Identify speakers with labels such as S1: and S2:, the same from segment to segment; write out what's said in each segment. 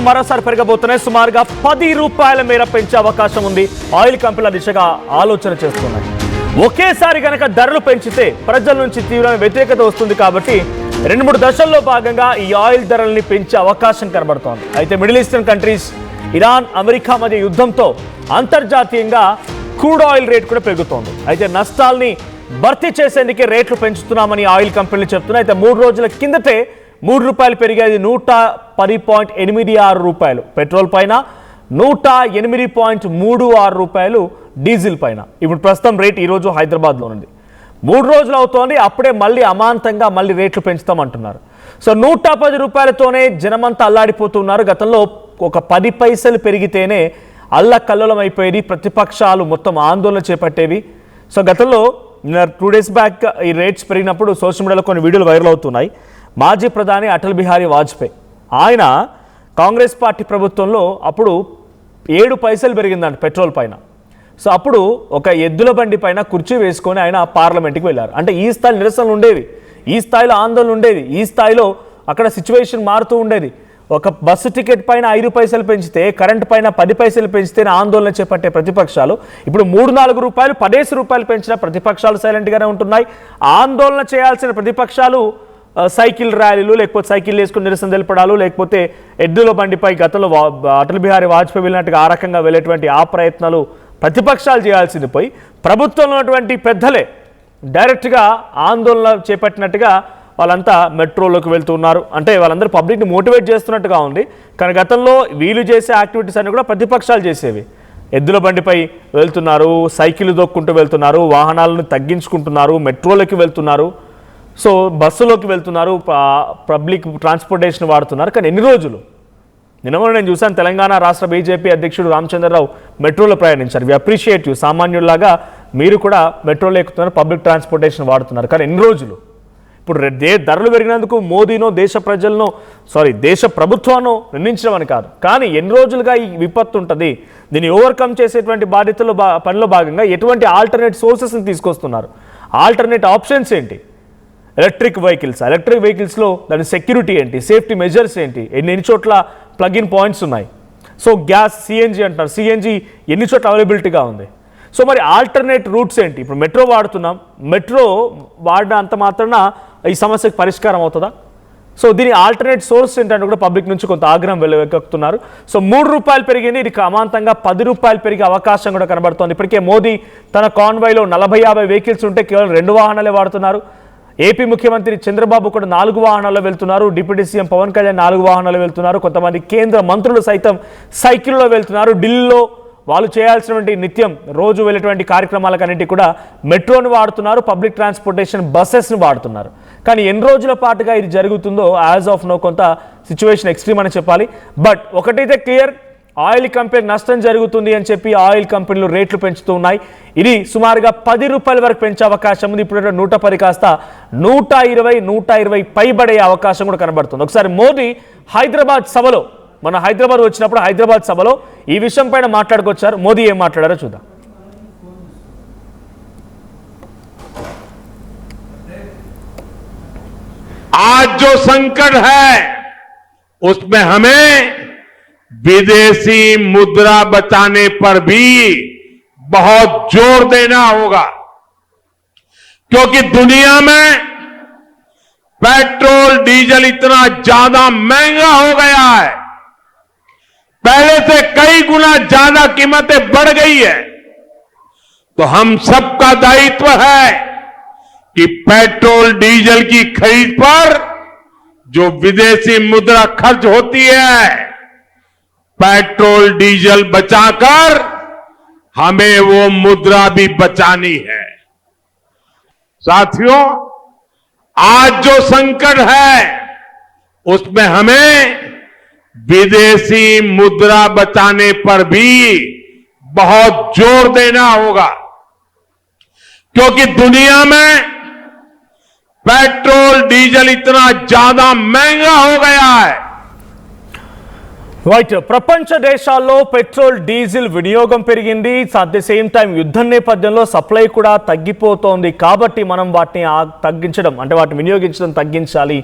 S1: మరోసారి పెరగబోతున్నాయి. సుమారుగా 10 రూపాయల మేర పెంచే అవకాశం ఉంది. ఆయిల్ కంపెనీల దిశగా ఆలోచన చేస్తున్నాయి. ఒకేసారి గనక ధరలు పెంచితే ప్రజల నుంచి తీవ్రమైన వ్యతిరేకత వస్తుంది కాబట్టి 2-3 దశల్లో భాగంగా ఈ ఆయిల్ ధరల్ని పెంచే అవకాశం కనబడుతోంది. అయితే middle eastern countries Iran America మధ్య యుద్ధంతో అంతర్జాతీయంగా క్రూడ్ ఆయిల్ రేట్ కూడా పెరుగుతోంది. అయితే నష్టాల్ని భర్తీ చేసేందుకే రేట్లు పెంచుతున్నామని ఆయిల్ కంపెనీలు చెప్తున్నాయి. అయితే 3 రోజుల కిందటే 3 రూపాయలు పెరిగేది 110.86 రూపాయలు పెట్రోల్ పైన, 108.36 రూపాయలు డీజిల్ పైన. ఇప్పుడు ప్రస్తుతం రేట్ ఈరోజు హైదరాబాద్లో ఉంది. 3 రోజులు అవుతోంది, అప్పుడే మళ్ళీ అమాంతంగా మళ్ళీ రేట్లు పెంచుతామంటున్నారు. సో 110 రూపాయలతోనే జనమంతా అల్లాడిపోతున్నారు. గతంలో ఒక 10 పైసలు పెరిగితేనే అల్లకల్లోలం అయిపోయేది, ప్రతిపక్షాలు మొత్తం ఆందోళన చేపట్టేవి. సో గతంలో 2 డేస్ బ్యాక్ ఈ రేట్స్ పెరిగినప్పుడు సోషల్ మీడియాలో కొన్ని వీడియోలు వైరల్ అవుతున్నాయి. మాజీ ప్రధాని అటల్ బిహారీ వాజ్పేయి ఆయన కాంగ్రెస్ పార్టీ ప్రభుత్వంలో అప్పుడు 7 పైసలు పెరిగిందంట పెట్రోల్ పైన. సో అప్పుడు ఒక ఎద్దుల బండి పైన కుర్చీ వేసుకొని ఆయన పార్లమెంట్కి వెళ్ళారు. అంటే ఈ స్థాయి నిరసనలు ఉండేవి, ఈ స్థాయిలో ఆందోళన ఉండేది, ఈ స్థాయిలో అక్కడ సిచ్యువేషన్ మారుతూ ఉండేది. ఒక బస్సు టికెట్ పైన 5 పైసలు పెంచితే, కరెంట్ పైన 10 పైసలు పెంచితే ఆందోళన చేపట్టే ప్రతిపక్షాలు ఇప్పుడు 3-4 రూపాయలు 10 రూపాయలు పెంచిన ప్రతిపక్షాలు సైలెంట్గానే ఉంటున్నాయి. ఆందోళన చేయాల్సిన ప్రతిపక్షాలు సైకిల్ ర్యాలీలు, లేకపోతే సైకిల్ వేసుకుని నిరసన తెలపడాలు, లేకపోతే ఎద్దుల బండిపై గతంలో అటల్ బిహారీ వాజ్పేయి వెళ్ళినట్టుగా ఆ రకంగా వెళ్ళేటువంటి ఆ ప్రయత్నాలు ప్రతిపక్షాలు చేయాల్సింది పోయి ప్రభుత్వంలో ఉన్నటువంటి పెద్దలే డైరెక్ట్గా ఆందోళన చేపట్టినట్టుగా వాళ్ళంతా మెట్రోలోకి వెళ్తున్నారు. అంటే వాళ్ళందరూ పబ్లిక్ని మోటివేట్ చేస్తున్నట్టుగా ఉంది. కానీ గతంలో వీళ్ళు చేసే యాక్టివిటీస్ అన్ని కూడా ప్రతిపక్షాలు చేసేవి. ఎద్దుల బండిపై వెళ్తున్నారు, సైకిల్ దొక్కుంటూ వెళ్తున్నారు, వాహనాలను తగ్గించుకుంటున్నారు, మెట్రోలోకి వెళ్తున్నారు, సో బస్సులోకి వెళ్తున్నారు, పబ్లిక్ ట్రాన్స్పోర్టేషన్ వాడుతున్నారు. కానీ ఎన్ని రోజులు? నిన్న నేను చూసాను, తెలంగాణ రాష్ట్ర బీజేపీ అధ్యక్షుడు రామచంద్రరావు మెట్రోలో ప్రయాణించారు. వి అప్రిషియేట్ యూ, సామాన్యుల్లాగా మీరు కూడా మెట్రోలో ఎక్కుతున్నారు, పబ్లిక్ ట్రాన్స్పోర్టేషన్ వాడుతున్నారు. కానీ ఎన్ని రోజులు? ఇప్పుడు ధరలు పెరిగినందుకు మోదీనో దేశ ప్రభుత్వానో నిర్ణయించడం అని కాదు, కానీ ఎన్ని రోజులుగా ఈ విపత్తు ఉంటుంది, దీన్ని ఓవర్కమ్ చేసేటువంటి బాధ్యతలో పనిలో భాగంగా ఎటువంటి ఆల్టర్నేట్ సోర్సెస్ని తీసుకొస్తున్నారు, ఆల్టర్నేట్ ఆప్షన్స్ ఏంటి? ఎలక్ట్రిక్ వెహికల్స్లో దాని సెక్యూరిటీ ఏంటి, సేఫ్టీ మెజర్స్ ఏంటి, ఎన్ని చోట్ల ప్లగ్-ఇన్ పాయింట్స్ ఉన్నాయి, సో గ్యాస్ సిఎన్జి అంటున్నారు, సిఎన్జి ఎన్ని చోట్ల అవైలబిలిటీగా ఉంది, సో మరి ఆల్టర్నేట్ రూట్స్ ఏంటి? ఇప్పుడు మెట్రో వాడుతున్నాం, మెట్రో వాడిన అంత మాత్రాన ఈ సమస్యకు పరిష్కారం అవుతుందా? సో దీని ఆల్టర్నేట్ సోర్స్ ఏంటంటే కూడా పబ్లిక్ నుంచి కొంత ఆగ్రహం వెక్కుతున్నారు. సో 3 రూపాయలు పెరిగింది, ఇది అమాంతంగా 10 రూపాయలు పెరిగే అవకాశం కూడా కనబడుతోంది. ఇప్పటికే మోదీ తన కాన్వాయ్లో 40-50 వెహికల్స్ ఉంటే కేవలం 2 వాహనాలే వాడుతున్నారు. ఏపీ ముఖ్యమంత్రి చంద్రబాబు కూడా 4 వాహనాల్లో వెళ్తున్నారు, డిప్యూటీ సీఎం పవన్ కళ్యాణ్ 4 వాహనాల్లో వెళ్తున్నారు, కొంతమంది కేంద్ర మంత్రులు సైతం సైకిల్లో వెళ్తున్నారు. ఢిల్లీలో వాళ్ళు చేయాల్సినటువంటి నిత్యం రోజు వెళ్ళేటువంటి కార్యక్రమాలకన్నింటి కూడా మెట్రోని వాడుతున్నారు, పబ్లిక్ ట్రాన్స్పోర్టేషన్ బస్సెస్ని వాడుతున్నారు. కానీ ఎన్ని రోజుల పాటుగా ఇది జరుగుతుందో యాజ్ ఆఫ్ నో కొంత సిచ్యువేషన్ ఎక్స్ట్రీమ్ అని చెప్పాలి. బట్ ఒకటైతే క్లియర్, ఆయిల్ కంపెనీ నష్టం జరుగుతుంది అని చెప్పి ఆయిల్ కంపెనీలు రేట్లు పెంచుతూ ఉన్నాయి. ఇది సుమారుగా 10 రూపాయల వరకు పెంచే అవకాశం ఉంది. ఇప్పుడు 110 కాస్త 120 పైబడే అవకాశం కూడా కనబడుతుంది. ఒకసారి మోదీ హైదరాబాద్ సభలో, మన హైదరాబాద్ వచ్చినప్పుడు హైదరాబాద్ సభలో ఈ విషయం పైన మాట్లాడుకొచ్చారు. మోదీ ఏం మాట్లాడారో చూద్దాం.
S2: आज जो संकट है उसमें हमें विदेशी मुद्रा बचाने पर भी बहुत जोर देना होगा, क्योंकि दुनिया में पेट्रोल डीजल इतना ज्यादा महंगा हो गया है, पहले से कई गुना ज्यादा कीमतें बढ़ गई है. तो हम सबका दायित्व है कि पेट्रोल डीजल की खरीद पर जो विदेशी मुद्रा खर्च होती है, पेट्रोल डीजल बचाकर हमें वो मुद्रा भी बचानी है. साथियों, आज जो संकट है उसमें हमें विदेशी मुद्रा बचाने पर भी बहुत जोर देना होगा, क्योंकि दुनिया में पेट्रोल डीजल इतना ज्यादा महंगा हो गया है.
S1: రైట్, ప్రపంచ దేశాల్లో పెట్రోల్ డీజిల్ వినియోగం పెరిగింది. అట్ ది సేమ్ టైం యుద్ధం నేపథ్యంలో సప్లై కూడా తగ్గిపోతోంది. కాబట్టి మనం వాటిని తగ్గించడం, అంటే వాటిని వినియోగించడం తగ్గించాలి.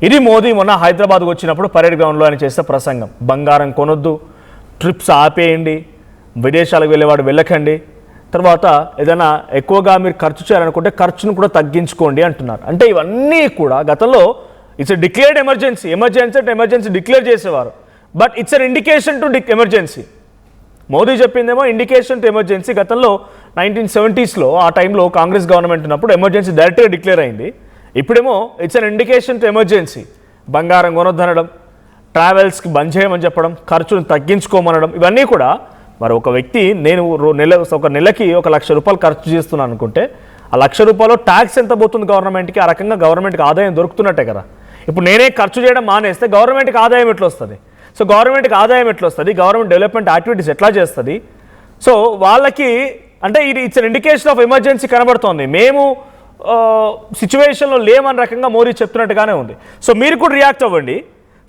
S1: ఇది మోదీ మొన్న హైదరాబాద్కు వచ్చినప్పుడు పరేడ్ గ్రౌండ్లో ఆయన చేసే ప్రసంగం. బంగారం కొనొద్దు, ట్రిప్స్ ఆపేయండి, విదేశాలకు వెళ్ళేవాడు వెళ్ళకండి, తర్వాత ఏదైనా ఎక్కువగా మీరు ఖర్చు చేయాలనుకుంటే ఖర్చును కూడా తగ్గించుకోండి అంటున్నారు. అంటే ఇవన్నీ కూడా గతంలో ఇట్స్ డిక్లేర్డ్ ఎమర్జెన్సీ అంటే ఎమర్జెన్సీ డిక్లేర్ చేసేవారు, but it's an indication to emergency. Modi చెప్పిందేమో ఇండికేషన్ టు ఎమర్జెన్సీ. గతంలో 1970s ఆ టైంలో కాంగ్రెస్ గవర్నమెంట్ ఉన్నప్పుడు ఎమర్జెన్సీ డైరెక్ట్గా డిక్లేర్ అయింది. ఇప్పుడేమో it's an indication to emergency. బంగారం కొనొద్దనడం, ట్రావెల్స్కి బంద్ చేయమని చెప్పడం, ఖర్చును తగ్గించుకోమనడం, ఇవన్నీ కూడా మరి ఒక వ్యక్తి నేను ఒక నెలకి 1 లక్ష రూపాయలు ఖర్చు చేస్తున్నాను అనుకుంటే ఆ 1 లక్ష రూపాయలు ట్యాక్స్ ఎంత పోతుంది గవర్నమెంట్కి? ఆ రకంగా గవర్నమెంట్కి ఆదాయం దొరుకుతున్నట్టే కదా. ఇప్పుడు నేనే ఖర్చు చేయడం మానేస్తే గవర్నమెంట్కి ఆదాయం ఎట్లా వస్తుంది? సో గవర్నమెంట్కి ఆదాయం ఎట్లా వస్తుంది? గవర్నమెంట్ డెవలప్మెంట్ యాక్టివిటీస్ ఎట్లా చేస్తుంది? సో వాళ్ళకి అంటే ఇది it's an indication of emergency కనబడుతోంది. మేము సిచ్యువేషన్లో లేమని రకంగా మోదీ చెప్తున్నట్టుగానే ఉంది. సో మీరు కూడా రియాక్ట్ అవ్వండి.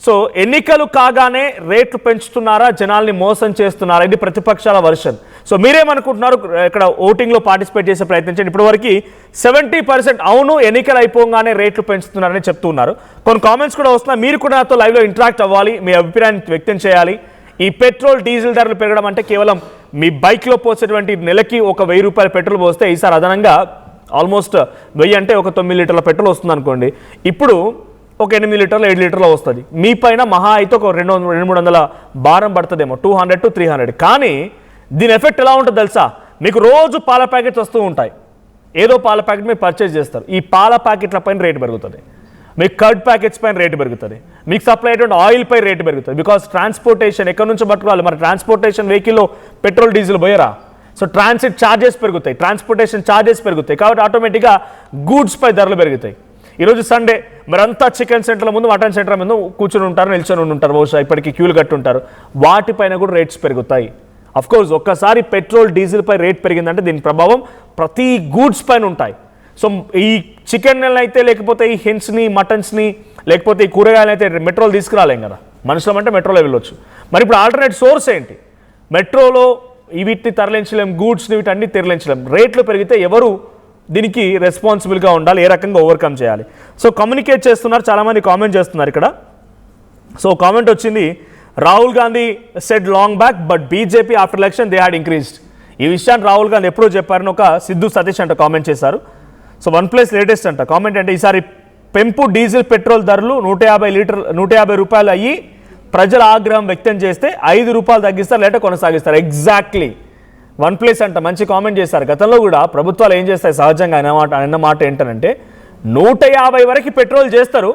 S1: సో ఎన్నికలు కాగానే రేట్లు పెంచుతున్నారా, జనాల్ని మోసం చేస్తున్నారా? ఇది ప్రతిపక్షాల వర్షన్. సో మీరేమనుకుంటున్నారు? ఇక్కడ ఓటింగ్లో పార్టిసిపేట్ చేసే ప్రయత్నించండి. ఇప్పటివరకు 70% అవును ఎన్నికలు అయిపోగానే రేట్లు పెంచుతున్నారని చెప్తున్నారు. కొన్ని కామెంట్స్ కూడా వస్తున్నాయి. మీరు కూడా నాతో లైవ్లో ఇంటరాక్ట్ అవ్వాలి, మీ అభిప్రాయాన్ని వ్యక్తం చేయాలి. ఈ పెట్రోల్ డీజిల్ ధరలు పెరగడం అంటే కేవలం మీ బైక్లో పోసేటువంటి నెలకి 1000 రూపాయల పెట్రోల్ పోస్తే ఈసారి అదనంగా ఆల్మోస్ట్ 1000 అంటే ఒక 9 లీటర్ల పెట్రోల్ వస్తుంది అనుకోండి. ఇప్పుడు ఒక 8 లీటర్లు 7 లీటర్లు వస్తుంది. మీ పైన మహా అయితే ఒక 200-300 భారం పడుతుందేమో, 200 to 300. కానీ దీని ఎఫెక్ట్ ఎలా ఉంటుంది తెలుసా? మీకు రోజు పాల ప్యాకెట్స్ వస్తూ ఉంటాయి. ఏదో పాల ప్యాకెట్ మీరు పర్చేజ్ చేస్తారు. ఈ పాల ప్యాకెట్ల పైన రేటు పెరుగుతుంది. మీకు కర్డ్ ప్యాకెట్స్ పైన రేటు పెరుగుతుంది. మీకు సప్లై అయ్యేటువంటి ఆయిల్ పై రేటు పెరుగుతుంది. బికాస్ ట్రాన్స్పోర్టేషన్ ఎక్కడి నుంచి పట్టుకోవాలి? మరి ట్రాన్స్పోర్టేషన్ వెహికల్లో పెట్రోల్ డీజిల్ పోయరా? సో ట్రాన్సిట్ ఛార్జెస్ పెరుగుతాయి, ట్రాన్స్పోర్టేషన్ ఛార్జెస్ పెరుగుతాయి. కాబట్టి ఆటోమేటిక్గా గూడ్స్ పై ధరలు పెరుగుతాయి. ఈరోజు సండే మరంతా చికెన్ సెంటర్ల ముందు, మటన్ సెంటర్ల ముందు కూర్చొని ఉంటారు, నిల్చొని ఉంటారు, బహుశా ఇప్పటికీ క్యూలు కట్టుంటారు. వాటిపైన కూడా రేట్స్ పెరుగుతాయి. అఫ్కోర్స్ ఒక్కసారి పెట్రోల్ డీజిల్ పై రేట్ పెరిగిందంటే దీని ప్రభావం ప్రతి గూడ్స్ పైన ఉంటాయి. సో ఈ చికెన్ అయితే, లేకపోతే ఈ హెన్స్ని, మటన్స్ని, లేకపోతే ఈ కూరగాయలు అయితే మెట్రోలు తీసుకురాలేం కదా. మనుషులం అంటే మెట్రోలో వెళ్ళొచ్చు. మరి ఇప్పుడు ఆల్టర్నేట్ సోర్స్ ఏంటి? మెట్రోలో వీటిని తరలించలేం, గూడ్స్ని వీటన్ని తరలించలేం. రేట్లు పెరిగితే ఎవరు దీనికి రెస్పాన్సిబుల్గా ఉండాలి? ఏ రకంగా ఓవర్కమ్ చేయాలి? సో కమ్యూనికేట్ చేస్తున్నారు, చాలామంది కామెంట్ చేస్తున్నారు ఇక్కడ. సో కామెంట్ వచ్చింది, Rahul Gandhi said long back but BJP after election they had increased. ఈ విషయాన్ని రాహుల్ గాంధీ ఎప్పుడో చెప్పారని ఒక సిద్ధు సతీష్ అంట కామెంట్ చేశారు. సో OnePlus లేటెస్ట్ అంట కామెంట్ అంటే, ఈసారి పెంపు డీజిల్ పెట్రోల్ ధరలు 150 రూపాయలు అయ్యి ప్రజల ఆగ్రహం వ్యక్తం చేస్తే 5 రూపాయలు తగ్గిస్తారు, లేట కొనసాగిస్తారు. ఎగ్జాక్ట్లీ OnePlus అంట మంచి కామెంట్ చేశారు. గతంలో కూడా ప్రభుత్వాలు ఏం చేస్తాయి సహజంగా అన్న మాట ఏంటంటే 150 వరకు పెట్రోల్ చేస్తారు,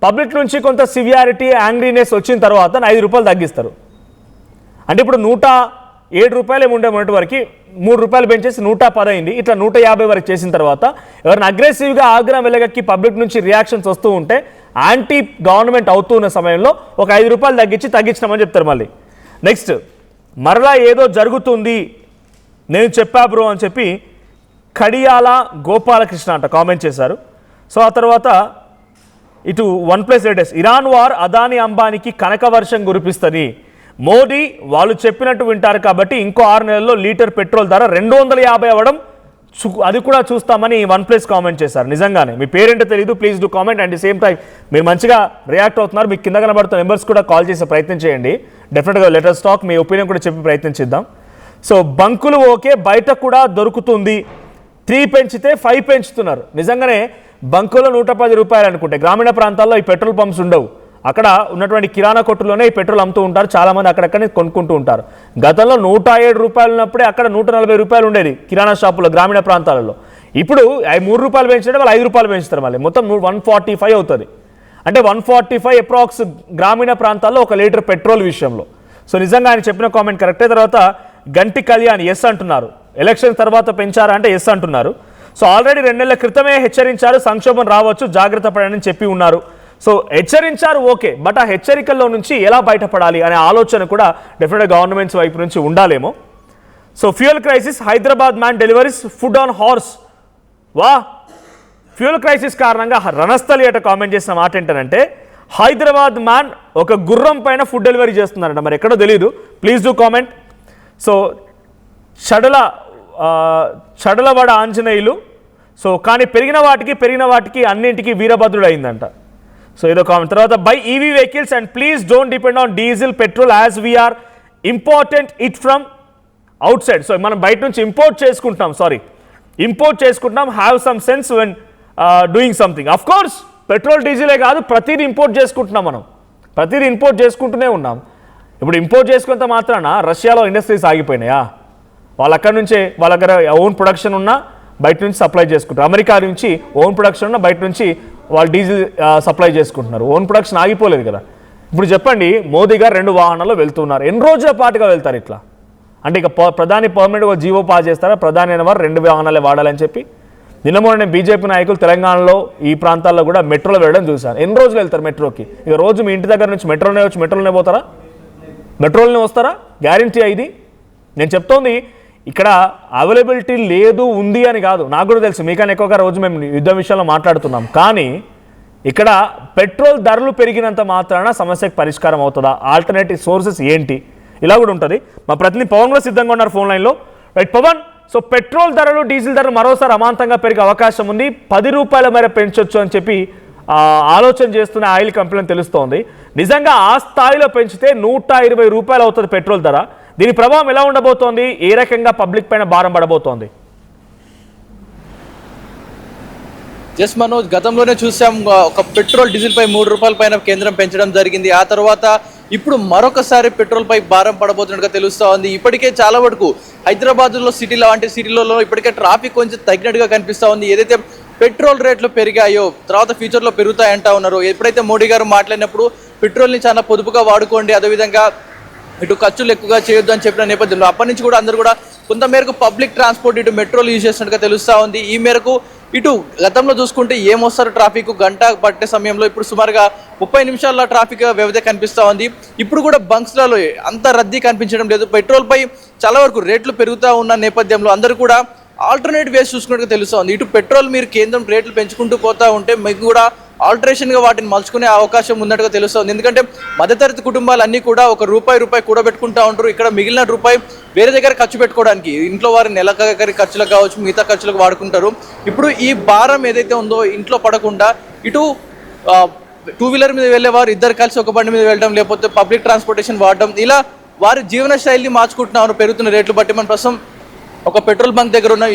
S1: పబ్లిక్ నుంచి కొంత సివియారిటీ, యాంగ్రీనెస్ వచ్చిన తర్వాత 5 రూపాయలు తగ్గిస్తారు. అంటే ఇప్పుడు 107 రూపాయలు ఏముండే మొన్నటి వరకు 3 రూపాయలు పెంచేసి 110 అయింది. ఇట్లా 150 వరకు చేసిన తర్వాత ఎవరిని అగ్రెసివ్గా ఆగ్రహం వెలగక్కి పబ్లిక్ నుంచి రియాక్షన్స్ వస్తూ ఉంటే యాంటీ గవర్నమెంట్ అవుతూ ఉన్న సమయంలో ఒక 5 రూపాయలు తగ్గించినామని చెప్తారు. మళ్ళీ నెక్స్ట్ మరలా ఏదో జరుగుతుంది నేను చెప్పా బ్రో అని చెప్పి కడియాల గోపాలకృష్ణ అంట కామెంట్ చేశారు. సో ఆ తర్వాత ఇటు OnePlus latest, Iran war Adani అంబానీకి కనక వర్షం కురిపిస్తుంది, మోదీ వాళ్ళు చెప్పినట్టు వింటారు కాబట్టి ఇంకో 6 నెలల్లో లీటర్ పెట్రోల్ ధర 250 అవ్వడం అది కూడా చూస్తామని OnePlus కామెంట్ చేశారు. నిజంగానే మీ పేరేంటో తెలియదు, please do comment. And the same time మీరు మంచిగా రియాక్ట్ అవుతున్నారు, మీకు కింద కనబడుతున్న నెంబర్స్ కూడా కాల్ చేసే ప్రయత్నం చేయండి. డెఫినెట్గా లెటర్ స్టాక్ మీ ఒపీనియన్ కూడా చెప్పి ప్రయత్నించిద్దాం. సో బంకులు ఓకే, బయట కూడా దొరుకుతుంది, 3 పెంచితే 5 పెంచుతున్నారు. నిజంగానే బంకులో 110 రూపాయలు అనుకుంటే గ్రామీణ ప్రాంతాల్లో ఈ పెట్రోల్ పంప్స్ ఉండవు. అక్కడ ఉన్నటువంటి కిరాణా కొట్టులోనే ఈ పెట్రోల్ అమ్ముతూ ఉంటారు, చాలామంది అక్కడక్కడనే కొనుక్కుంటూ ఉంటారు. గతంలో 107 రూపాయలు ఉన్నప్పుడే అక్కడ 140 రూపాయలు ఉండేది కిరాణా షాపులో గ్రామీణ ప్రాంతాలలో. ఇప్పుడు 3 రూపాయలు పెంచడం వాళ్ళు 5 రూపాయలు పెంచుతారు, మళ్ళీ మొత్తం 145 అవుతుంది. అంటే 145 అప్రాక్స్ గ్రామీణ ప్రాంతాల్లో 1 లీటర్ పెట్రోల్ విషయంలో. సో నిజంగా ఆయన చెప్పిన కామెంట్ కరెక్టే. తర్వాత గంటి కళ్యాణ్ ఎస్ అంటున్నారు, ఎలక్షన్ తర్వాత పెంచారా అంటే ఎస్ అంటున్నారు. సో ఆల్రెడీ 2 నెలల క్రితమే హెచ్చరించారు సంక్షోభం రావచ్చు, జాగ్రత్త పడని చెప్పి ఉన్నారు. సో హెచ్చరించారు ఓకే, బట్ ఆ హెచ్చరికల్లో నుంచి ఎలా బయటపడాలి అనే ఆలోచన కూడా డెఫినెట్గా గవర్నమెంట్స్ వైపు నుంచి ఉండాలేమో. So fuel crisis, Hyderabad man deliveries food on horse. వా, ఫ్యూయల్ క్రైసిస్ కారణంగా రణస్థలి అట కామెంట్ చేసిన మాట ఏంటంటే, హైదరాబాద్ మ్యాన్ ఒక గుర్రం పైన ఫుడ్ డెలివరీ చేస్తున్నారంట, మరి ఎక్కడో తెలియదు, please do comment. So Chadalavada Anjaneyulu. So కానీ పెరిగిన వాటికి అన్నింటికి వీరభద్రుడు అయిందంట. సో ఇదో కామెంట్. తర్వాత buy EV vehicles and please don't depend on diesel petrol as we are important it from outside. So మనం బయట నుంచి ఇంపోర్ట్ చేసుకుంటున్నాం have some sense when doing something. Of course petrol డీజిలే కాదు, ప్రతిదీ ఇంపోర్ట్ చేసుకుంటున్నాం, మనం ప్రతిదీ ఇంపోర్ట్ చేసుకుంటూనే ఉన్నాం. ఇప్పుడు ఇంపోర్ట్ చేసుకున్నంత మాత్రాన రష్యాలో ఇండస్ట్రీస్ ఆగిపోయినాయా? వాళ్ళు అక్కడి నుంచే వాళ్ళ దగ్గర ఓన్ ప్రొడక్షన్ ఉన్నా బయట నుంచి సప్లై చేసుకుంటారు. అమెరికా నుంచి ఓన్ ప్రొడక్షన్ ఉన్నా బయట నుంచి వాళ్ళు డీజిల్ సప్లై చేసుకుంటున్నారు. ఓన్ ప్రొడక్షన్ ఆగిపోలేదు కదా. ఇప్పుడు చెప్పండి, మోదీ గారు 2 వాహనాల్లో వెళ్తున్నారు, ఎన్ని రోజుల పాటుగా వెళ్తారు ఇట్లా? అంటే ఇక ప్రధాని పర్మనెంట్గా జీవో పాస్ చేస్తారా? ప్రధాని అయిన వారు 2 వాహనాలే వాడాలని చెప్పి. నిన్న మొన్న నేను బీజేపీ నాయకులు తెలంగాణలో ఈ ప్రాంతాల్లో కూడా మెట్రోలో వెళ్ళడం చూశాను. ఎన్ని రోజులు వెళ్తారు మెట్రోకి? ఇక రోజు మీ ఇంటి దగ్గర నుంచి మెట్రోలోనే వచ్చి మెట్రోలోనే పోతారా? మెట్రోలోనే వస్తారా? గ్యారంటీ ఇది. నేను చెప్తోంది ఇక్కడ అవైలబిలిటీ లేదు ఉంది అని కాదు, నాకు కూడా తెలుసు, మీకన్నా ఎక్కువగా రోజు మేము యుద్ధం విషయంలో మాట్లాడుతున్నాం. కానీ ఇక్కడ పెట్రోల్ ధరలు పెరిగినంత మాత్రాన సమస్యకు పరిష్కారం అవుతుందా? ఆల్టర్నేటివ్ సోర్సెస్ ఏంటి? ఇలా కూడా ఉంటుంది. మా ప్రతినిధి పవన్ కూడా సిద్ధంగా ఉన్నారు ఫోన్ లైన్లో. రైట్ పవన్, సో పెట్రోల్ ధరలు డీజిల్ ధరలు మరోసారి అమాంతంగా పెరిగే అవకాశం ఉంది, 10 రూపాయల మేర పెంచొచ్చు అని చెప్పి ఆలోచన చేస్తున్న ఆయిల్ కంపెనీని తెలుస్తోంది. నిజంగా ఆ స్థాయిలో పెంచితే 120 రూపాయలు అవుతుంది పెట్రోల్ ధర. దీని ప్రభావం ఎలా ఉండబోతోంది? ఏ రకంగా పబ్లిక్ పైన భారం పడబోతోంది?
S3: జస్ మనోజ్, గతంలోనే చూసాం ఒక పెట్రోల్ డీజిల్ పై 3 రూపాయల పైన కేంద్రం పెంచడం జరిగింది. ఆ తర్వాత ఇప్పుడు మరొకసారి పెట్రోల్ పై భారం పడబోతున్నట్టుగా తెలుస్తూ ఉంది. ఇప్పటికే చాలా వరకు హైదరాబాద్లో సిటీలలో ఇప్పటికే ట్రాఫిక్ కొంచెం తగ్గినట్టుగా కనిపిస్తూ ఉంది. ఏదైతే పెట్రోల్ రేట్లు పెరిగాయో తర్వాత ఫ్యూచర్లో పెరుగుతాయంటా ఉన్నారు. ఎప్పుడైతే మోడీ గారు మాట్లాడినప్పుడు పెట్రోల్ని చాలా పొదుపుగా వాడుకోండి, అదేవిధంగా ఇటు ఖర్చులు ఎక్కువగా చేయొద్దు అని చెప్పిన నేపథ్యంలో అప్పటి నుంచి కూడా అందరూ కూడా కొంతమేరకు పబ్లిక్ ట్రాన్స్పోర్ట్ ఇటు మెట్రోలు యూజ్ చేసినట్టుగా తెలుస్తూ ఉంది. ఈ మేరకు ఇటు గతంలో చూసుకుంటే ఏమొస్తారు ట్రాఫిక్ గంట పట్టే సమయంలో ఇప్పుడు సుమారుగా 30 నిమిషాల ట్రాఫిక్ వ్యవధి కనిపిస్తూ ఉంది. ఇప్పుడు కూడా బంక్స్లలో అంత రద్దీ కనిపించడం లేదు. పెట్రోల్ పై చాలా వరకు రేట్లు పెరుగుతూ ఉన్న నేపథ్యంలో అందరూ కూడా ఆల్టర్నేట్ వేస్ చూసుకున్నట్టుగా తెలుస్తూ ఉంది. ఇటు పెట్రోల్ మీరు కేంద్రం రేట్లు పెంచుకుంటూ పోతూ ఉంటే మీకు కూడా ఆల్టరేషన్గా వాటిని మలుచుకునే అవకాశం ఉన్నట్టుగా తెలుస్తుంది. ఎందుకంటే మధ్యతరగతి కుటుంబాలన్నీ కూడా ఒక రూపాయి కూడబెట్టుకుంటూ ఉంటారు. ఇక్కడ మిగిలిన రూపాయి వేరే దగ్గర ఖర్చు పెట్టుకోవడానికి, ఇంట్లో వారి నెలకరి ఖర్చులకు కావచ్చు, మిగతా ఖర్చులకు వాడుకుంటారు. ఇప్పుడు ఈ భారం ఏదైతే ఉందో ఇంట్లో పడకుండా ఇటు 2 వీలర్ మీద వెళ్ళేవారు ఇద్దరు కలిసి ఒక బండి మీద వెళ్ళడం, లేకపోతే పబ్లిక్ ట్రాన్స్పోర్టేషన్ వాడడం, ఇలా వారి జీవన శైలిని మార్చుకుంటున్నారు పెరుగుతున్న రేట్లు బట్టి. మన ప్రస్తుతం ఒక పెట్రోల్ బంక్ దగ్గర ఉన్న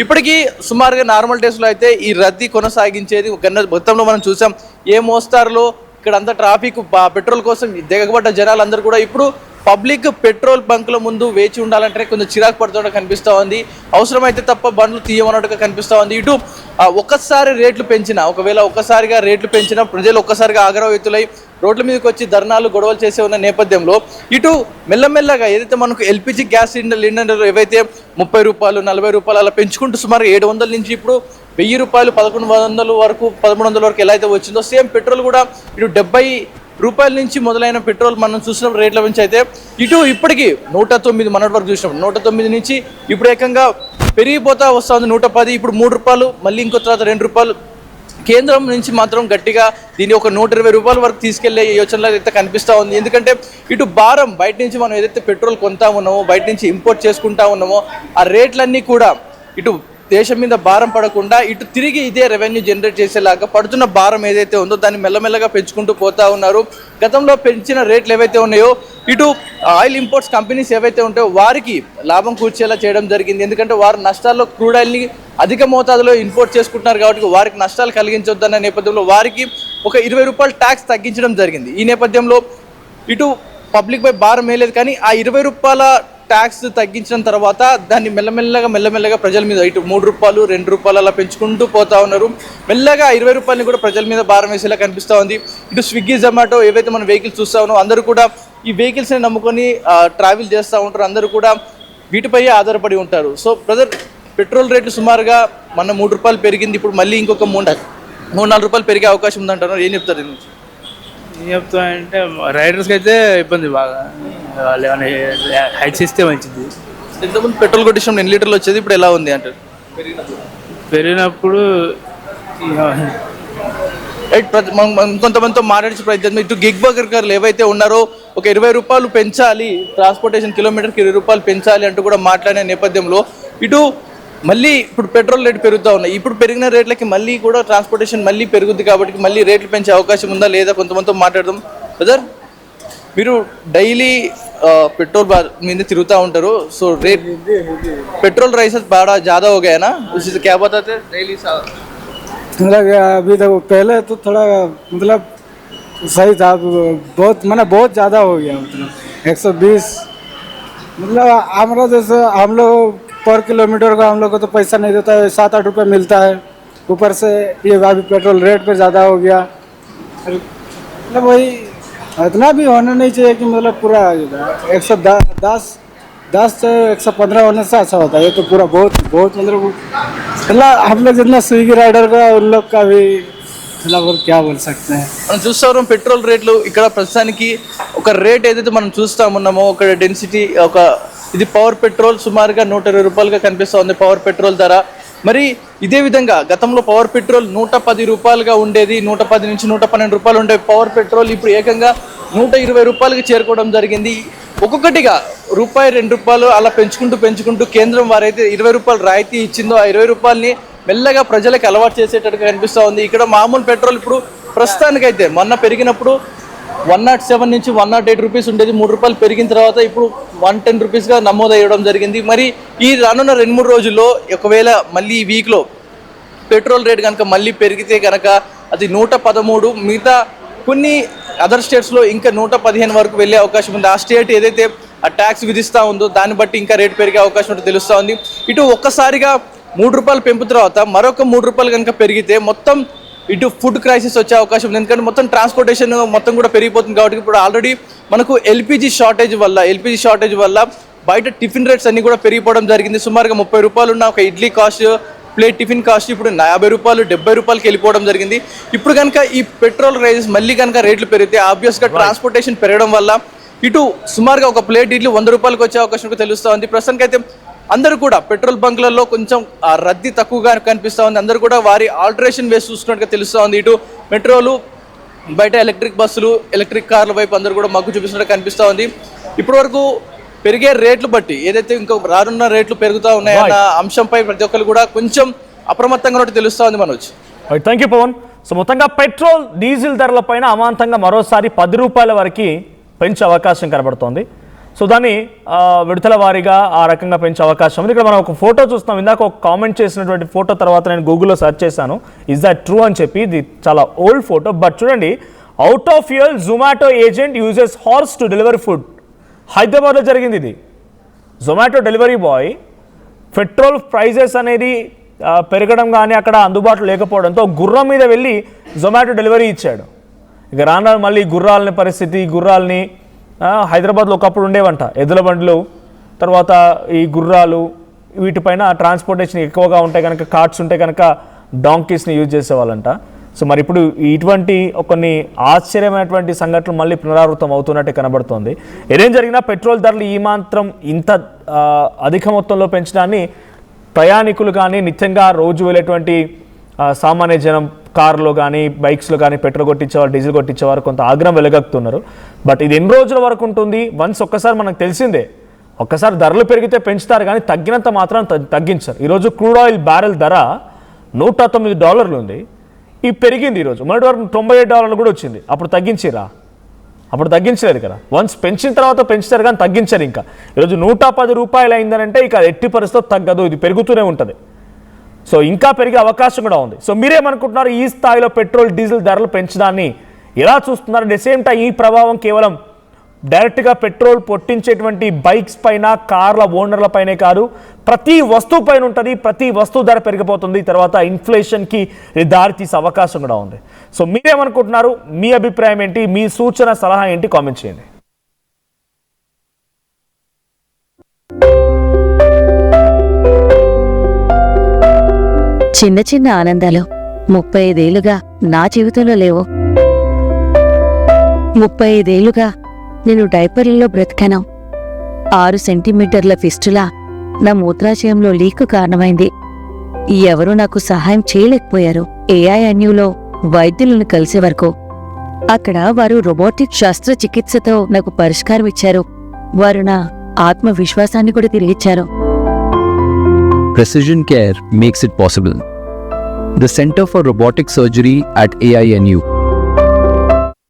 S3: ఇప్పటికీ సుమారుగా నార్మల్ డేస్లో అయితే ఈ రద్దీ కొనసాగించేది మొత్తంలో మనం చూసాం. ఏ మోస్తారులో ఇక్కడ అంతా ట్రాఫిక్ పెట్రోల్ కోసం దిగబడ్డ జనాలందరూ కూడా ఇప్పుడు పబ్లిక్ పెట్రోల్ బంకుల ముందు వేచి ఉండాలంటే కొంచెం చిరాకు పడుతున్నట్టు కనిపిస్తూ ఉంది. అవసరమైతే తప్ప బండ్లు తీయమన్నట్టుగా కనిపిస్తూ ఉంది. ఇటు ఒక్కసారి రేట్లు పెంచినా, ఒకవేళ ఒక్కసారిగా రేట్లు పెంచినా ప్రజలు ఒక్కసారిగా ఆగ్రహయుతులై రోడ్ల మీదకి వచ్చి ధర్నాలు గొడవలు చేసే ఉన్న నేపథ్యంలో ఇటు మెల్లమెల్లగా ఏదైతే మనకు ఎల్పిజి గ్యాస్ సిలిండర్లు ఏవైతే 30 రూపాయలు 40 రూపాయలు అలా పెంచుకుంటూ సుమారు 700 నుంచి ఇప్పుడు 1000 రూపాయలు 1100 వరకు 1300 వరకు ఎలా అయితే వచ్చిందో సేమ్ పెట్రోల్ కూడా ఇటు 70 రూపాయల నుంచి మొదలైన పెట్రోల్ మనం చూసిన రేట్ల నుంచి అయితే ఇటు ఇప్పటికీ 109 మొన్నటి వరకు చూసినాం. 109 నుంచి ఇప్పుడు ఏకంగా పెరిగిపోతా వస్తుంది 110. ఇప్పుడు 3 రూపాయలు, మళ్ళీ ఇంకో తర్వాత 2 రూపాయలు. కేంద్రం నుంచి మాత్రం గట్టిగా దీన్ని ఒక 120 రూపాయల వరకు తీసుకెళ్లే యోచనలో అయితే కనిపిస్తూ ఉంది. ఎందుకంటే ఇటు భారం బయట నుంచి మనం ఏదైతే పెట్రోల్ కొంటా ఉన్నామో, బయట నుంచి ఇంపోర్ట్ చేసుకుంటా ఉన్నామో, ఆ రేట్లన్నీ కూడా ఇటు దేశం మీద భారం పడకుండా ఇటు తిరిగి ఇదే రెవెన్యూ జనరేట్ చేసేలాగా పడుతున్న భారం ఏదైతే ఉందో దాన్ని మెల్లమెల్లగా పెంచుకుంటూ పోతా ఉన్నారు. గతంలో పెంచిన రేట్లు ఏవైతే ఉన్నాయో ఇటు ఆయిల్ ఇంపోర్ట్స్ కంపెనీస్ ఏవైతే ఉంటాయో వారికి లాభం కూర్చేలా చేయడం జరిగింది. ఎందుకంటే వారు నష్టాల్లో క్రూడ్ ఆయిల్ని అధిక మోతాదులో ఇంపోర్ట్ చేసుకుంటున్నారు కాబట్టి వారికి నష్టాలు కలిగించొద్దన్న నేపథ్యంలో వారికి ఒక 20 రూపాయలు ట్యాక్స్ తగ్గించడం జరిగింది. ఈ నేపథ్యంలో ఇటు పబ్లిక్ పై భారం వేయలేదు. కానీ ఆ 20 రూపాయల ట్యాక్స్ తగ్గించిన తర్వాత దాన్ని మెల్లమెల్లగా ప్రజల మీద ఇటు 3 రూపాయలు 2 రూపాయలు అలా పెంచుకుంటూ పోతా ఉన్నారు. మెల్లగా 20 రూపాయలని కూడా ప్రజల మీద భారం వేసేలా కనిపిస్తూ ఉంది. ఇటు స్విగ్గీ జొమాటో ఏవైతే మనం వెహికల్స్ చూస్తా ఉన్నామో అందరూ కూడా ఈ వెహికల్స్ని నమ్ముకొని ట్రావెల్ చేస్తూ ఉంటారు. అందరూ కూడా వీటిపై ఆధారపడి ఉంటారు. సో బ్రదర్, పెట్రోల్ రేట్లు సుమారుగా మన 3 రూపాయలు పెరిగింది, ఇప్పుడు మళ్ళీ ఇంకొక 3-4 రూపాయలు పెరిగే అవకాశం ఉందంటారు. ఏం చెప్తారు దీని నుంచి?
S4: ఏం చెప్తామంటే రైడర్స్కి అయితే ఇబ్బంది బాగా, వాళ్ళు ఏమైనా హైట్స్ ఇస్తే మంచిది.
S3: ఇంతకుముందు పెట్రోల్ కొట్టించడం 2 లీటర్లు వచ్చేది, ఇప్పుడు ఎలా ఉంది అంటారు?
S4: పెరిగినప్పుడు
S3: కొంతమందితో మాట్లాడించే ప్రయత్నం ఇటు గిగ్ వర్కర్లు ఏవైతే ఉన్నారో ఒక 20 రూపాయలు పెంచాలి, ట్రాన్స్పోర్టేషన్ కిలోమీటర్కి 20 రూపాయలు పెంచాలి అంటూ కూడా మాట్లాడే నేపథ్యంలో ఇటు మళ్ళీ ఇప్పుడు పెట్రోల్ రేట్ పెరుగుతూ ఉన్నాయి. ఇప్పుడు పెరిగిన రేట్లకి మళ్ళీ కూడా ట్రాన్స్పోర్టేషన్ మళ్ళీ పెరుగుద్ది కాబట్టి మళ్ళీ రేట్లు పెంచే అవకాశం ఉందా లేదా కొంతమందితో మాట్లాడదాం. బ్రదర్, మీరు డైలీ पेट्रोल में तिरुता ఉంటారు. सो रेट पेट्रोल प्राइसेस बड़ा ज़्यादा हो गया ना, उससे क्या बताते हैं डेली?
S5: मतलब अभी तक पहले तो थोड़ा मतलब सही था, बहुत मतलब बहुत ज़्यादा हो गया, मतलब 120 मतलब हमारा जैसे हम लोग पर किलोमीटर का हम लोग को तो पैसा नहीं देता है, 7-8 रुपये मिलता है. ऊपर से ये अभी पेट्रोल रेट पे ज़्यादा हो गया. मतलब वही इतना भी होना नहीं चाहिए कि मतलब पूरा 110 से 115 होने से अच्छा होता है. ये तो पूरा बहुत बहुत मतलब हम लोग जितना स्विगी राइडर का उन लोग का भी मतलब और क्या बोल सकते हैं.
S3: మనం చూస్తాం పెట్రోల్ రేట్లు ఇక్కడ ప్రస్తుతానికి ఒక రేట్ ఏదైతే మనం చూస్తామున్నామో ఒక డెన్సిటీ ఒక ఇది పవర్ పెట్రోల్ సుమారుగా 120 రూపాయలుగా కనిపిస్తుంది పవర్ పెట్రోల్ ధర. మరి ఇదే విధంగా గతంలో పవర్ పెట్రోల్ 110 రూపాయలుగా ఉండేది, 110 నుంచి 112 రూపాయలు ఉండే పవర్ పెట్రోల్ ఇప్పుడు ఏకంగా 120 రూపాయలకి చేరుకోవడం జరిగింది. ఒక్కొక్కటిగా రూపాయి 2 రూపాయలు అలా పెంచుకుంటూ కేంద్రం వారైతే 20 రూపాయలు రాయితీ ఇచ్చిందో ఆ 20 రూపాయలని మెల్లగా ప్రజలకు అలవాటు చేసేటట్టుగా కనిపిస్తూ ఉంది. ఇక్కడ మామూలు పెట్రోల్ ఇప్పుడు ప్రస్తుతానికైతే మొన్న పెరిగినప్పుడు 107 నుంచి 108 రూపీస్ ఉండేది, 3 రూపాయలు పెరిగిన తర్వాత ఇప్పుడు 110 రూపీస్గా నమోదయ్యడం జరిగింది. మరి ఈ రానున్న 2-3 రోజుల్లో ఒకవేళ మళ్ళీ ఈ వీక్లో పెట్రోల్ రేట్ కనుక మళ్ళీ పెరిగితే కనుక అది 113, మిగతా కొన్ని అదర్ స్టేట్స్లో ఇంకా 115 వరకు వెళ్ళే అవకాశం ఉంది. ఆ స్టేట్ ఏదైతే ఆ ట్యాక్స్ విధిస్తూ ఉందో దాన్ని బట్టి ఇంకా రేట్ పెరిగే అవకాశం ఉంటే తెలుస్తూ ఉంది. ఇటు ఒక్కసారిగా 3 రూపాయలు పెంపు తర్వాత మరొక 3 రూపాయలు కనుక పెరిగితే మొత్తం ఇటు ఫుడ్ క్రైసిస్ వచ్చే అవకాశం ఉంది. ఎందుకంటే మొత్తం ట్రాన్స్పోర్టేషన్ మొత్తం కూడా పెరిగిపోతుంది కాబట్టి ఇప్పుడు ఆల్రెడీ మనకు ఎల్పిజి షార్టేజ్ వల్ల బయట టిఫిన్ రేట్స్ అన్నీ కూడా పెరిగిపోవడం జరిగింది. సుమారుగా 30 రూపాయలు ఉన్న ఒక idli cost, plate tiffin cost ఇప్పుడు 50 రూపాయలు 70 రూపాయలకి వెళ్ళిపోవడం జరిగింది. ఇప్పుడు కనుక ఈ పెట్రోల్ రైజెస్ మళ్ళీ కనుక రేట్లు పెరిగితే ఆబ్వియస్గా ట్రాన్స్పోర్టేషన్ పెరగడం వల్ల ఇటు సుమారుగా ఒక ప్లేట్ ఇడ్లీ 100 రూపాయలకు వచ్చే అవకాశం తెలుస్తూ ఉంది. ప్రస్తుతానికైతే అందరూ కూడా పెట్రోల్ బంక్లలో కొంచెం రద్దీ తక్కువగా కనిపిస్తూ ఉంది. అందరూ కూడా వారి ఆల్టరేషన్ వేసి చూస్తున్నట్టుగా తెలుస్తూ ఉంది. ఇటు మెట్రోలు బయట ఎలక్ట్రిక్ బస్సులు ఎలక్ట్రిక్ కార్ల వైపు అందరూ కూడా మగ్గు చూపిస్తున్నట్టు కనిపిస్తూ ఉంది. ఇప్పటి వరకు పెరిగే రేట్లు బట్టి ఏదైతే ఇంకా రానున్న రేట్లు పెరుగుతూ ఉన్నాయన్న అంశంపై ప్రతి ఒక్కరు కూడా కొంచెం అప్రమత్తంగా ఉన్నట్టు తెలుస్తూ ఉంది. Manoj,
S1: thank you Pavan. So మొత్తంగా పెట్రోల్ డీజిల్ ధరల పైన అమాంతంగా మరోసారి 10 రూపాయల వరకు పెంచే అవకాశం కనబడుతోంది. సో దాన్ని విడతల వారీగా ఆ రకంగా పెంచే అవకాశం ఉంది. ఇక్కడ మనం ఒక ఫోటో చూస్తున్నాం. ఇందాక ఒక కామెంట్ చేసినటువంటి ఫోటో తర్వాత నేను గూగుల్లో సెర్చ్ చేశాను, ఇస్ దట్ ట్రూ అని చెప్పి. ఇది చాలా ఓల్డ్ ఫోటో, బట్ చూడండి, out of fuel Zomato agent uses horse to delivery food. హైదరాబాద్లో జరిగింది ఇది. Zomato delivery boy petrol prices అనేది పెరగడం కానీ అక్కడ అందుబాటులో లేకపోవడంతో గుర్రం మీద వెళ్ళి జొమాటో డెలివరీ ఇచ్చాడు. ఇక రాను మళ్ళీ గుర్రాలని హైదరాబాద్లో ఒకప్పుడు ఉండేవంట, ఎద్దుల బండ్లు, తర్వాత ఈ గుర్రాలు, వీటిపైన ట్రాన్స్పోర్టేషన్ ఎక్కువగా ఉంటాయి కనుక, కార్ట్స్ ఉంటే కనుక డాంకీస్ని యూజ్ చేసేవాళ్ళంట. సో మరి ఇప్పుడు ఇటువంటి కొన్ని ఆశ్చర్యమైనటువంటి సంఘటనలు మళ్ళీ పునరావృతం అవుతున్నట్టే కనబడుతోంది. ఏదేం జరిగినా పెట్రోల్ ధరలు ఈ మాత్రం ఇంత అధిక మొత్తంలో పెంచడాన్ని ప్రయాణికులు కానీ నిత్యంగా రోజు వెళ్ళేటువంటి సామాన్య జనం కార్లో కానీ బైక్స్లో కానీ పెట్రోల్ కొట్టించేవారు, డీజిల్ కొట్టించేవారు కొంత ఆగ్రహం వెలగక్కుతున్నారు. బట్ ఇది ఎన్ని రోజుల వరకు ఉంటుంది? వన్స్ ఒక్కసారి మనకు తెలిసిందే, ఒక్కసారి ధరలు పెరిగితే పెంచుతారు కానీ తగ్గినంత మాత్రం తగ్గించారు. ఈరోజు క్రూడ్ ఆయిల్ బ్యారెల్ ధర $109 ఉంది. ఈ పెరిగింది ఈరోజు, మొన్నటి వరకు $97 కూడా వచ్చింది. అప్పుడు తగ్గించిరా? అప్పుడు తగ్గించలేదు కదా. వన్స్ పెంచిన తర్వాత పెంచుతారు కానీ తగ్గించారు. ఇంకా ఈరోజు 110 రూపాయలు అయిందనంటే ఇక ఎట్టి పరిస్థితిలో తగ్గదు, ఇది పెరుగుతూనే ఉంటుంది. సో ఇంకా పెరిగే అవకాశం కూడా ఉంది. సో మీరేమనుకుంటున్నారు? ఈ స్థాయిలో పెట్రోల్ డీజిల్ ధరలు పెంచడాన్ని ఎలా చూస్తున్నారు? అట్ ద సేమ్ టైం ఈ ప్రభావం కేవలం డైరెక్ట్గా పెట్రోల్ పొట్టించేటువంటి బైక్స్ పైన, కార్ల ఓనర్ల పైనే కాదు, ప్రతి వస్తువు పైన ఉంటుంది. ప్రతి వస్తువు ధర పెరిగిపోతుంది. తర్వాత ఇన్ఫ్లేషన్కి దారి తీసే అవకాశం కూడా ఉంది. సో మీరేమనుకుంటున్నారు? మీ అభిప్రాయం ఏంటి? మీ సూచన సలహా ఏంటి? కామెంట్ చేయండి.
S6: చిన్న చిన్న ఆనందాలు 35 ఏళ్లుగా నా జీవితంలో లేవు. 35 ఏళ్లుగా నేను డైపర్లలో బ్రతికాను. 6 సెంటీమీటర్ల ఫిస్టులా నా మూత్రాశయంలో లీకు కారణమైంది. ఎవరూ నాకు సహాయం చేయలేకపోయారు. ఏఐఎన్యూలో వైద్యులను కలిసే వరకు. అక్కడ వారు రోబోటిక్ శస్త్రచికిత్సతో నాకు పరిష్కారం ఇచ్చారు. వారు నా ఆత్మవిశ్వాసాన్ని కూడా తిరిగిచ్చారు.
S7: Precision care makes it possible. The Center for Robotic Surgery at AINU.